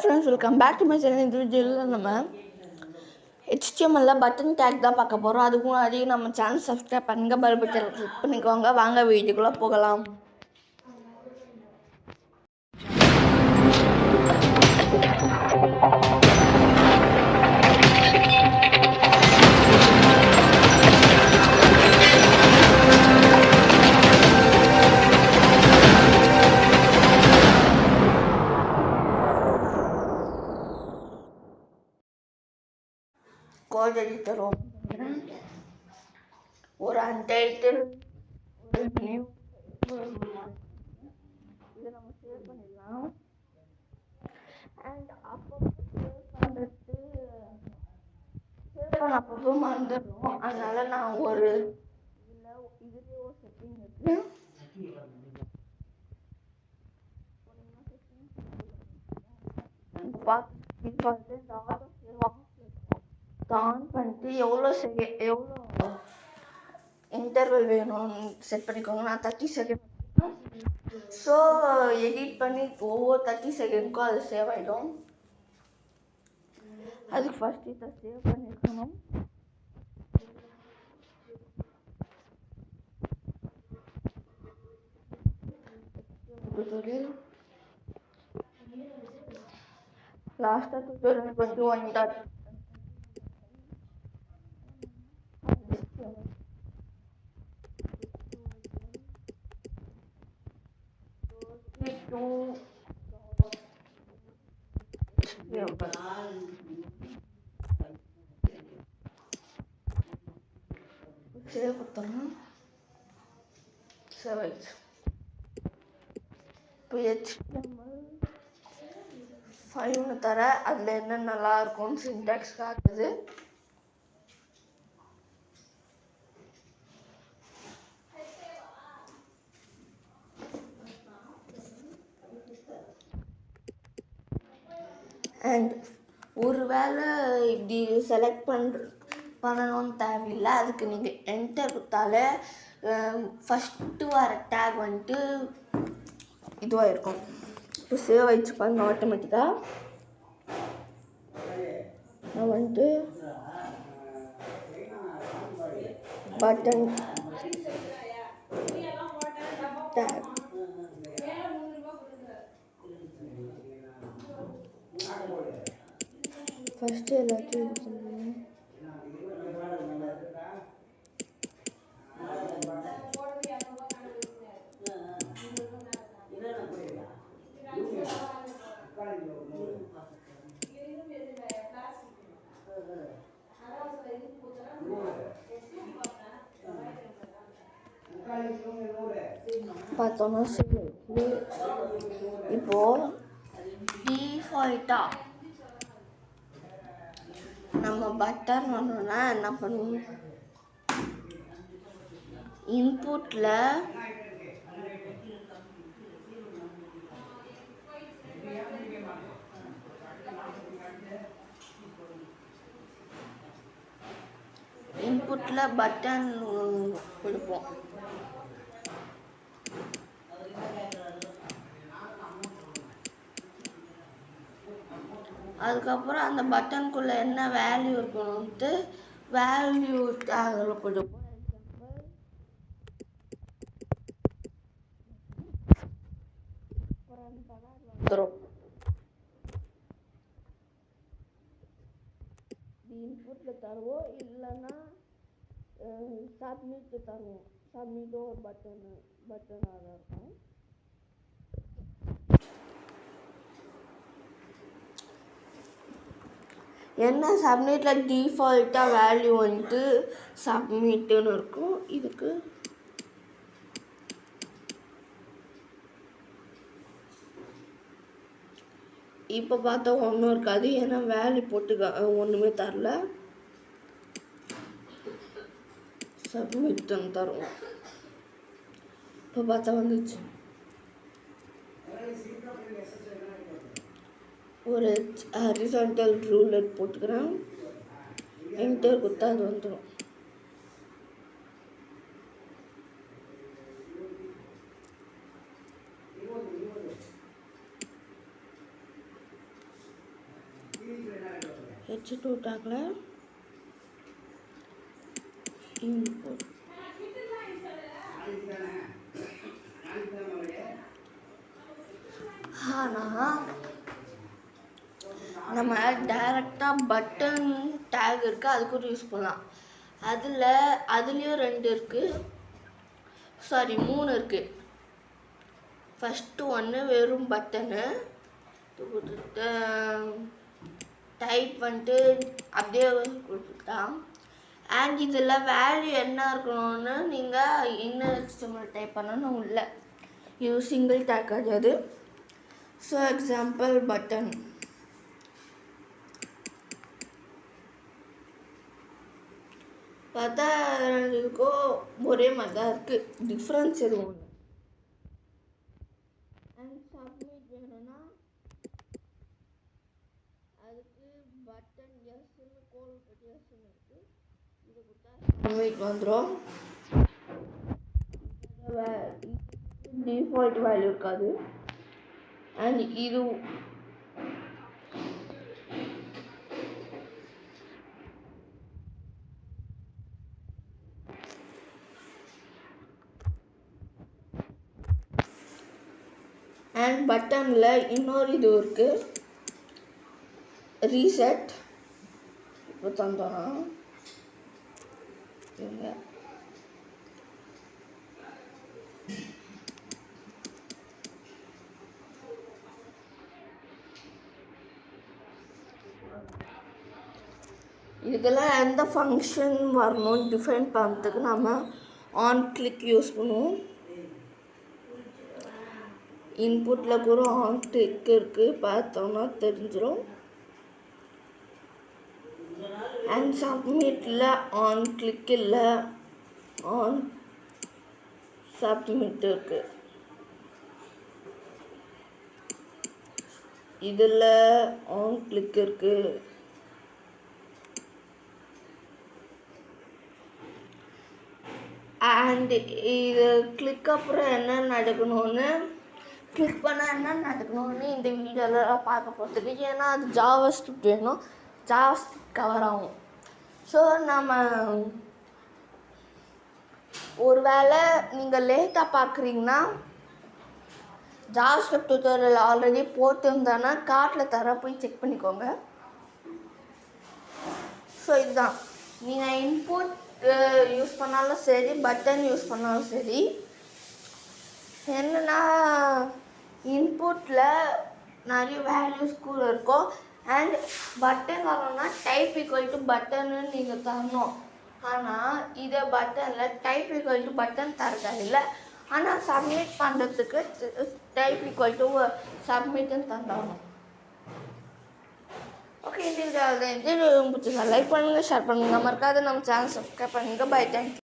Friends, welcome back to my channel. இந்த வீடியோவில் நம்ம HTML பட்டன் டேக் தான் பார்க்க போகிறோம். அதுக்கு முன்னாடி நம்ம சேனல் சப்ஸ்கிரைப் பண்ணுங்க, பெல் பட்டன் கிளிக் பண்ணிக்கோங்க. வாங்க வீடியோக்குள்ளே போகலாம். கோட் எடிட்டர் ஓப்பன் பண்ணுறேன். ஒரு அன்டைட்டில் ஒரு நியூ இதை நம்ம சேவ் பண்ணிடலாம். அண்ட் அப்பப்போ சேவ் பண்ண அப்பப்போ மறந்துடும். அதனால நான் ஒரு இதுலேயே ஒரு செட்டிங் இருக்கு. பார்த்து இந்த ஆட்டோ சேவ் ஆன் பண்ணிட்டு எவ்வளோ இன்டர்வல் வேணும்னு செட் பண்ணிக்கோங்க. நான் 30 செகண்ட். ஸோ எடிட் பண்ணி ஒவ்வொரு 30 செகண்டுக்கும் அது சேவ் ஆகிடும். அதுக்கு ஃபர்ஸ்ட் இதை சேவ் பண்ணியிருக்கணும். டுட்டோரியல் லாஸ்ட்டாக டுட்டோரியல் வந்து 1.2 சேவ் கொடுத்தோம்னா சேவ் ஆயிடுச்சு. இப்போ HTML 5 தர அதில் என்ன நல்லா இருக்கும்னு சின்டாக்ஸ் காட்டுது. அண்ட் ஒருவேளை இப்படி செலக்ட் பண்ணணும்னு தேவையில்லை. அதுக்கு நீங்கள் என்டர் கொடுத்தாலே ஃபஸ்ட்டு வர டேக் வந்துட்டு இதுவாக இருக்கும். இப்போ சேவ் ஆயிடுச்சு பாருங்க ஆட்டோமேட்டிக்காக. நான் வந்துட்டு பட்டன் டேக் ஃபஸ்ட்டு எல்லாத்தையும் இது பண்ணுவேன். பார்த்தோம்னா சரி. இப்போது டிஃபால்ட்டாக நம்ம பட்டன் பண்ணோன்னா என்ன பண்ணுவோம், இன்புட்டில் பட்டன் கொடுப்போம். அதுக்கப்புறம் அந்த பட்டனுக்குள்ளே என்ன வேல்யூ இருக்கணும்ட்டு வேல்யூ டேகில் கொடுப்போம். வந்துடும். இன்புட்டில் தருவோம், இல்லைன்னா சப்மிட்டு தருவோம். சப்மிட்டோ ஒரு பட்டனாக இருக்கும். என்ன சப்மிட்டில் டிஃபால்ட்டாக வேல்யூ வந்துட்டு சப்மிட்டுன்னு இருக்கும். இதுக்கு இப்போ பார்த்தா ஒன்றும் இருக்காது, ஏன்னா வேல்யூ போட்டு ஒன்றுமே தரல. சப்மிட்டுன்னு தருவோம். இப்போ பார்த்தா வந்துச்சு. ஒரு ஹரிசான்டல் ரூலர் போட்டுக்கிறேன். என்டர் கொடுத்தா அது வந்துடும். ஹெச்2 டேக்ல இன்புட். ஆனால் நம்ம டைரெக்டாக பட்டன் டேக் இருக்குது, அது கூட யூஸ் பண்ணலாம். அதுலேயும் 2 இருக்குது, சாரி 3 இருக்குது. ஃபஸ்ட்டு ஒன்று வெறும் பட்டனு டைப் பண்ணிட்டு அப்படியே கொடுத்துட்டான். அண்ட் இதில் வேல்யூ என்ன இருக்கணும்னு நீங்கள் இன்னும் HTML டைப் பண்ணணும் இல்லை, இது சிங்கிள் டேக் கிடையாது. ஸோ எக்ஸாம்பிள் பட்டன் பார்த்தா ரெண்டுக்கும் ஒரே மாதிரி தான் இருக்குது, டிஃப்ரென்ஸ் எதுவும் ஒன்று. அண்ட் சப்மிட் வேணும்னா அதுக்கு பட்டன் எஸ்ன்னு கோல் பட்டி எஸ்ன்னு இருக்குது, இது கொடுத்தா சப்மிட் வந்துடும். டிஃபால்ட் வேல்யூ இருக்காது. அண்ட் இது அண்ட் பட்டனில் இன்னொரு இது இருக்குது, ரீசெட். இப்போ தந்தோன்னா இதுக்கெல்லாம் எந்த ஃபங்க்ஷன் வரணும்னு டிஃபைன் பண்ணுறதுக்கு நம்ம ஆன் கிளிக் யூஸ் பண்ணுவோம். இன்புட்டில் கூட ஆன் கிளிக் இருக்குது, பார்த்தோம்னா தெரிஞ்சிடும். அண்ட் சப்மிட்டில் ஆன் கிளிக் இல்லை, ஆன் சப்மிட் இருக்குது. இதில் ஆன் கிளிக் இருக்குது. அண்ட் இது கிளிக் அப்புறம் என்ன நடக்கணும்னு, கிளிக் பண்ணால் என்ன நடக்கணும்னு இந்த வீடியோவில் பார்க்க போகிறதுக்கு, ஏன்னா அது ஜாவாஸ்கிரிப்ட் வேணும், ஜாவாஸ்கிரிப்ட் கவர் ஆகும். ஸோ நம்ம ஒரு வேளை நீங்கள் லேட்டாக பார்க்குறீங்கன்னா ஜாவாஸ்கிரிப்ட் டியூட்டோரியல் ஆல்ரெடி போட்டிருந்தானா கார்ட்டில் தர போய் செக் பண்ணிக்கோங்க. ஸோ இதுதான், நீங்கள் இன்புட் யூஸ் பண்ணாலும் சரி, பட்டன் யூஸ் பண்ணாலும் சரி, என்னென்னா இன்புட்டில் நிறைய வேல்யூஸ் கூட இருக்கும். அண்ட் பட்டன் வரணும்னா டைப் ஈக்குவல் டு பட்டன்னு நீங்கள் தரணும். ஆனால் இதை பட்டனில் டைப் ஈக்குவல் டு பட்டன் தரதில்லை, ஆனால் சப்மிட் பண்ணுறதுக்கு டைப் ஈக்குவல் டு சப்மிட்னு தந்தாகணும். ஓகே, இந்த வீடியோ பிடிச்சதா லைக் பண்ணுங்கள், ஷேர் பண்ணுங்கள், மறக்காத நம்ம சேனல் சப்ஸ்கிரைப் பண்ணுங்கள். Bye, thank you.